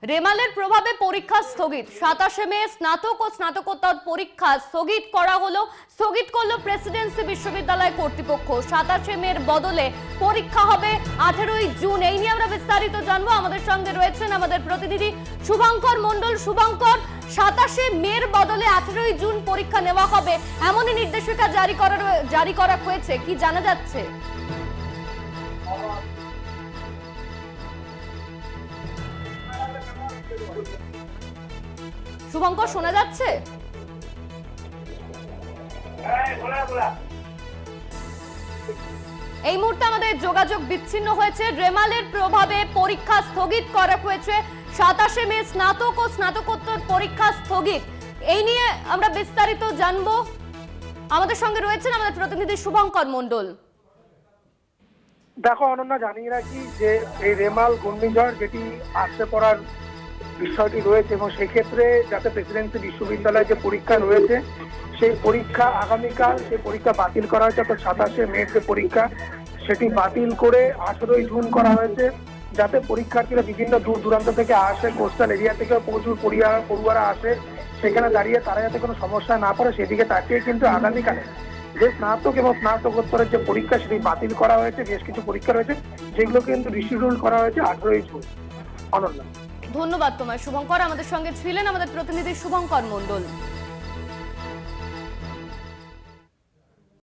রেমালের প্রভাবে পরীক্ষা স্থগিত। 27 মে স্নাতক ও স্নাতকোত্তর পরীক্ষা স্থগিত করা হলো। স্থগিত করলো প্রেসিডেন্সি বিশ্ববিদ্যালয় কর্তৃপক্ষ। 27 মের বদলে পরীক্ষা হবে 18ই জুন। এই নিয়ে আমরা বিস্তারিত জানবো। আমাদের সঙ্গে রয়েছেন আমাদের প্রতিনিধি শুভঙ্কর মণ্ডল। শুভঙ্কর, 27 মের বদলে 18ই জুন পরীক্ষা নেওয়া হবে, এমনই নির্দেশিকা জারি করা হয়েছে, কি জানা যাচ্ছে? শুভঙ্কর, শোনা যাচ্ছে? এই মুহূর্তে আমাদের যোগাযোগ বিচ্ছিন্ন হয়েছে। রেমালের প্রভাবে পরীক্ষা স্থগিত করা হয়েছে। 27 মে স্নাতক ও স্নাতকোত্তর পরীক্ষা স্থগিত। এই নিয়ে আমরা বিস্তারিত জানবো। আমাদের সঙ্গে রয়েছেন আমাদের প্রতিনিধি শুভঙ্কর মণ্ডল। দেখো অনন্যা, জানিয়ে রাখি যে এই রেমাল ঘূর্ণিঝড় যেটি আসতে পড়ার বিষয়টি রয়েছে এবং সেই ক্ষেত্রে যাতে প্রেসিডেন্সি বিশ্ববিদ্যালয়ে যে পরীক্ষা রয়েছে সেই পরীক্ষা আগামীকাল সেই পরীক্ষা বাতিল করা হয়েছে। তো 27 মে যে পরীক্ষা সেটি বাতিল করে 18ই জুন করা হয়েছে, যাতে পরীক্ষার্থীরা বিভিন্ন দূর দূরান্ত থেকে আসে, কোস্টাল এরিয়া থেকে প্রচুর পড়ুয়ারা আসে, সেখানে দাঁড়িয়ে তারা যাতে কোনো সমস্যা না পড়ে সেদিকে তাকিয়ে কিন্তু আগামীকালে যে স্নাতক এবং স্নাতকোত্তরের যে পরীক্ষা সেটি বাতিল করা হয়েছে। বেশ কিছু পরীক্ষা রয়েছে যেগুলো কিন্তু রিশিডিউল করা হয়েছে 18ই জুন। অনন্যা, ধন্যবাদ তোমায় শুভঙ্কর। আমাদের সঙ্গে ছিলেন আমাদের প্রতিনিধি শুভঙ্কর মণ্ডল।